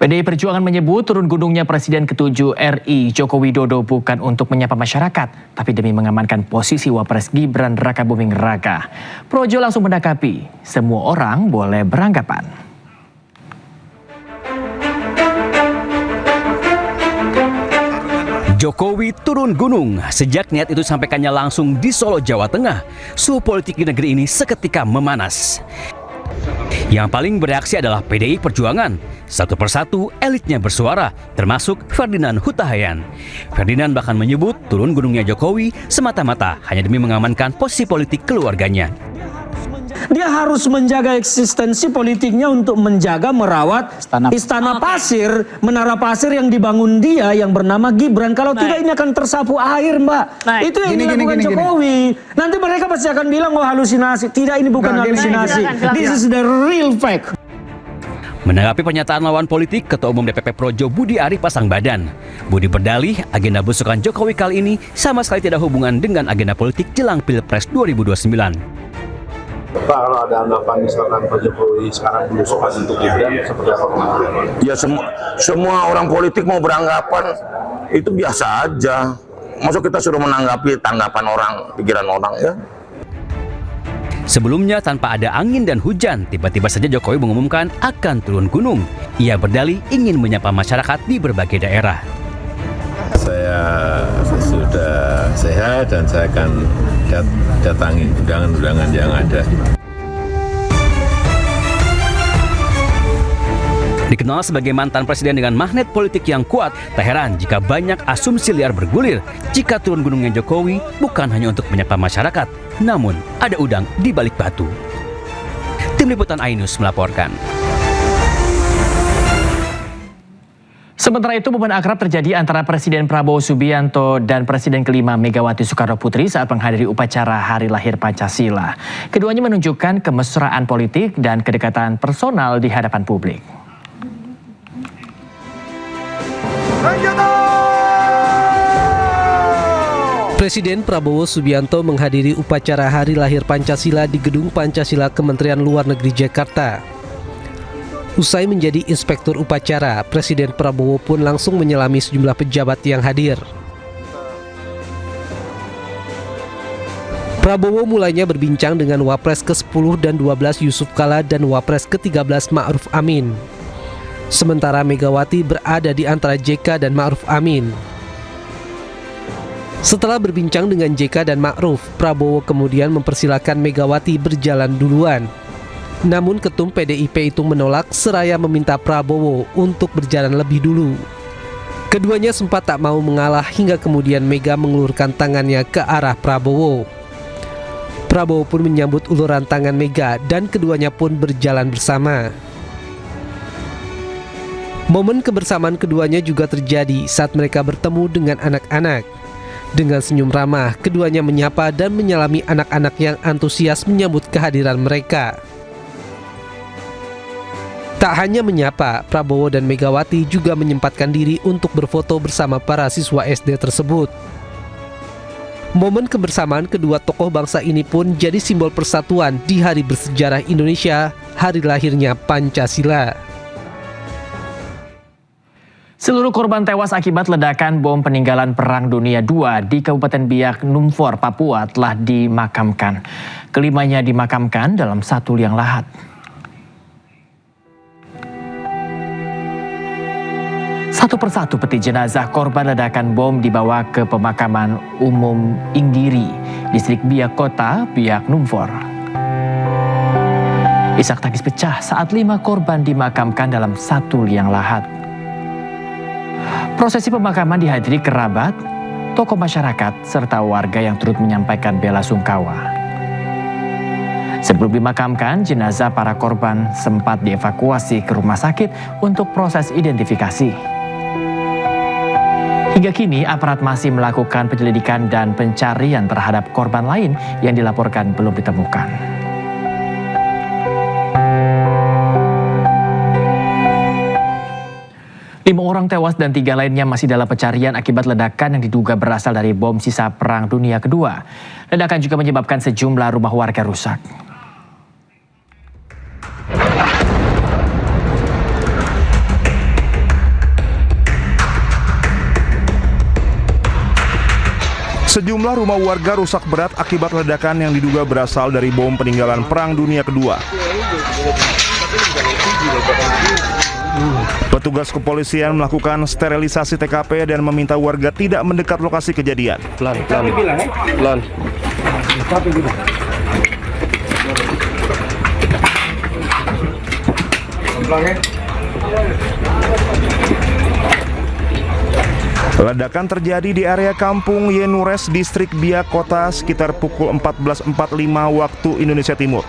PDI Perjuangan menyebut turun gunungnya Presiden ke-7 RI Joko Widodo bukan untuk menyapa masyarakat, tapi demi mengamankan posisi Wapres Gibran Rakabuming Raka. Projo langsung menanggapi, semua orang boleh beranggapan. Jokowi turun gunung. Sejak niat itu sampaikannya langsung di Solo, Jawa Tengah, suhu politik di negeri ini seketika memanas. Yang paling bereaksi adalah PDI Perjuangan. Satu persatu elitnya bersuara, termasuk Ferdinand Huta Hayan. Ferdinand bahkan menyebut turun gunungnya Jokowi semata-mata hanya demi mengamankan posisi politik keluarganya. Dia harus menjaga eksistensi politiknya untuk menjaga merawat istana pasir, menara pasir yang dibangun dia yang bernama Gibran. Kalau tidak ini akan tersapu air, Mbak. Itu yang dilakukan Jokowi. Nanti mereka pasti akan bilang oh halusinasi. Tidak, ini bukan halusinasi. This is the real fact. Menanggapi pernyataan lawan politik, Ketua Umum DPP Projo Budi Ari pasang badan. Budi berdalih agenda besukan Jokowi kali ini sama sekali tidak hubungan dengan agenda politik jelang Pilpres 2029. Pak, kalau ada anggapan misalkan Pak Jokowi sekarang belusukan untuk Gibran, seperti apa? Ya semua orang politik mau beranggapan itu biasa aja. Maksud kita suruh menanggapi tanggapan orang, pikiran orang ya. Sebelumnya tanpa ada angin dan hujan, tiba-tiba saja Jokowi mengumumkan akan turun gunung. Ia berdalih ingin menyapa masyarakat di berbagai daerah. Saya sudah sehat dan saya akan datangi undangan-undangan yang ada. Dikenal sebagai mantan presiden dengan magnet politik yang kuat, tak heran jika banyak asumsi liar bergulir jika turun gunungnya Jokowi bukan hanya untuk menyapa masyarakat, namun ada udang di balik batu. Tim Liputan Ainus melaporkan. Sementara itu, momen akrab terjadi antara Presiden Prabowo Subianto dan Presiden kelima Megawati Soekarno Putri saat menghadiri upacara Hari Lahir Pancasila. Keduanya menunjukkan kemesraan politik dan kedekatan personal di hadapan publik. Presiden Prabowo Subianto menghadiri upacara Hari Lahir Pancasila di Gedung Pancasila Kementerian Luar Negeri Jakarta. Usai menjadi inspektur upacara, Presiden Prabowo pun langsung menyelami sejumlah pejabat yang hadir. Prabowo mulainya berbincang dengan Wapres ke-10 dan 12 Yusuf Kala dan Wapres ke-13 Ma'ruf Amin. Sementara Megawati berada di antara JK dan Ma'ruf Amin. Setelah berbincang dengan JK dan Ma'ruf, Prabowo kemudian mempersilakan Megawati berjalan duluan. Namun Ketum PDIP itu menolak seraya meminta Prabowo untuk berjalan lebih dulu. Keduanya sempat tak mau mengalah hingga kemudian Mega mengulurkan tangannya ke arah Prabowo. Prabowo pun menyambut uluran tangan Mega dan keduanya pun berjalan bersama. Momen kebersamaan keduanya juga terjadi saat mereka bertemu dengan anak-anak. Dengan senyum ramah, keduanya menyapa dan menyalami anak-anak yang antusias menyambut kehadiran mereka. Tak hanya menyapa, Prabowo dan Megawati juga menyempatkan diri untuk berfoto bersama para siswa SD tersebut. Momen kebersamaan kedua tokoh bangsa ini pun jadi simbol persatuan di hari bersejarah Indonesia, hari lahirnya Pancasila. Seluruh korban tewas akibat ledakan bom peninggalan Perang Dunia II di Kabupaten Biak Numfor, Papua telah dimakamkan. Kelimanya dimakamkan dalam satu liang lahat. Satu persatu peti jenazah korban ledakan bom dibawa ke pemakaman umum Inggiri, distrik Biak Kota, Biak Numfor. Isak tangis pecah saat 5 korban dimakamkan dalam satu liang lahat. Prosesi pemakaman dihadiri kerabat, tokoh masyarakat, serta warga yang turut menyampaikan bela sungkawa. Sebelum dimakamkan, jenazah para korban sempat dievakuasi ke rumah sakit untuk proses identifikasi. Hingga kini, aparat masih melakukan penyelidikan dan pencarian terhadap korban lain yang dilaporkan belum ditemukan. 5 orang tewas dan 3 lainnya masih dalam pencarian akibat ledakan yang diduga berasal dari bom sisa Perang Dunia Kedua. Ledakan juga menyebabkan sejumlah rumah warga rusak. Sejumlah rumah warga rusak berat akibat ledakan yang diduga berasal dari bom peninggalan Perang Dunia Kedua. Petugas kepolisian melakukan sterilisasi TKP dan meminta warga tidak mendekat lokasi kejadian. Ledakan terjadi di area kampung Yenures, distrik Biak Kota sekitar pukul 14.45 waktu Indonesia Timur.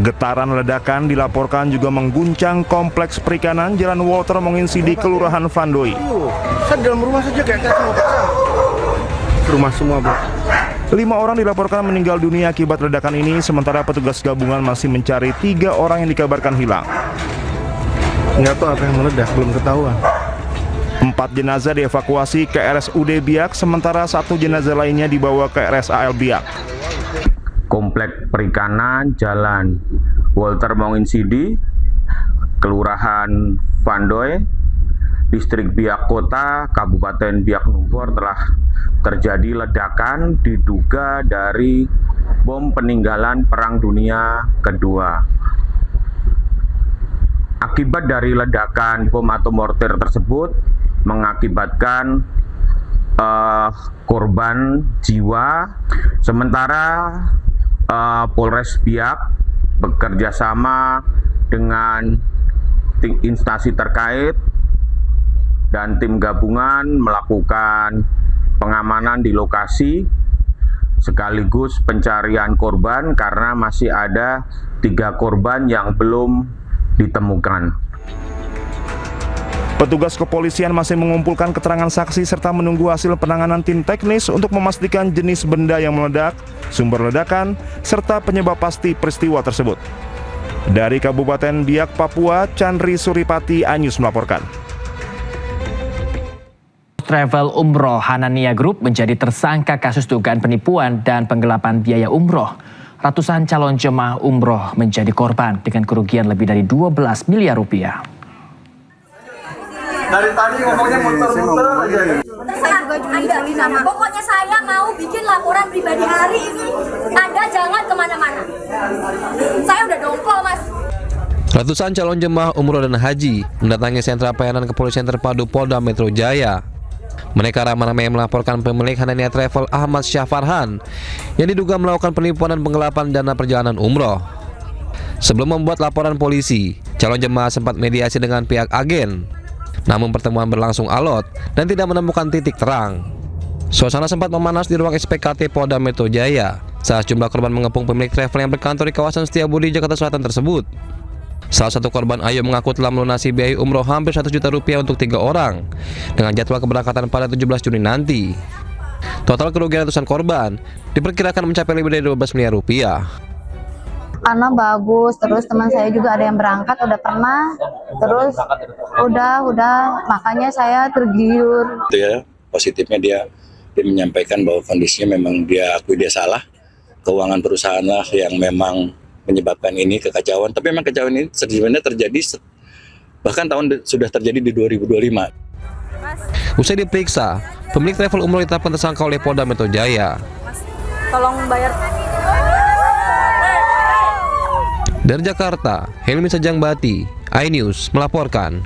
Getaran ledakan dilaporkan juga mengguncang kompleks perikanan Jalan Walter Monginsidi, Kelurahan Vandoi. Saya dalam rumah saja kayak rumah semua, Bro. 5 orang dilaporkan meninggal dunia akibat ledakan ini, sementara petugas gabungan masih mencari 3 orang yang dikabarkan hilang. Nggak tahu apa yang meledak, belum ketahuan. 4 jenazah dievakuasi ke RSUD Biak, sementara 1 jenazah lainnya dibawa ke RSAL Biak. Komplek perikanan Jalan Walter Monginsidi, Kelurahan Vandoi, Distrik Biak Kota, Kabupaten Biak Numfor telah terjadi ledakan diduga dari bom peninggalan Perang Dunia Kedua. Akibat dari ledakan bom atau mortir tersebut mengakibatkan korban jiwa, sementara Polres Biak bekerja sama dengan instansi terkait dan tim gabungan melakukan pengamanan di lokasi sekaligus pencarian korban karena masih ada 3 korban yang belum ditemukan. Petugas kepolisian masih mengumpulkan keterangan saksi serta menunggu hasil penanganan tim teknis untuk memastikan jenis benda yang meledak, sumber ledakan, serta penyebab pasti peristiwa tersebut. Dari Kabupaten Biak, Papua, Chandri Suripati, iNews melaporkan. Travel Umroh Hanania Group menjadi tersangka kasus dugaan penipuan dan penggelapan biaya umroh. Ratusan calon jemaah umroh menjadi korban dengan kerugian lebih dari 12 miliar rupiah. Dari tadi ngomongnya muter-muter aja. Anda, pokoknya saya mau bikin laporan pribadi hari ini. Anda jangan kemana-mana. Saya udah dongkol, Mas. Ratusan calon jemaah umroh dan haji mendatangi sentra pelayanan kepolisian terpadu Polda Metro Jaya. Mereka ramai-ramai melaporkan pemilik Hanania Travel Ahmad Syahfarhan yang diduga melakukan penipuan dan penggelapan dana perjalanan umroh. Sebelum membuat laporan polisi, calon jemaah sempat mediasi dengan pihak agen. Namun pertemuan berlangsung alot dan tidak menemukan titik terang. Suasana sempat memanas di ruang SPKT Polda Metro Jaya saat jumlah korban mengepung pemilik travel yang berkantor di kawasan Setiabudi, Jakarta Selatan tersebut. Salah satu korban Ayo mengaku telah melunasi biaya umroh hampir 1 juta rupiah untuk 3 orang dengan jadwal keberangkatan pada 17 Juni nanti. Total kerugian ratusan korban diperkirakan mencapai lebih dari 12 miliar rupiah. Karena bagus, terus teman saya juga ada yang berangkat udah pernah, terus udah makanya saya tergiur. Itu ya, positifnya dia menyampaikan bahwa kondisinya memang dia akui dia salah, keuangan perusahaan lah yang memang menyebabkan ini kekacauan. Tapi memang kekacauan ini sebenarnya terjadi bahkan sudah terjadi di 2025. Usai diperiksa, pemilik travel umroh ditetapkan tersangka oleh Polda Metro Jaya. Tolong bayar. Dari Jakarta, Helmi Sejangbati, iNews melaporkan.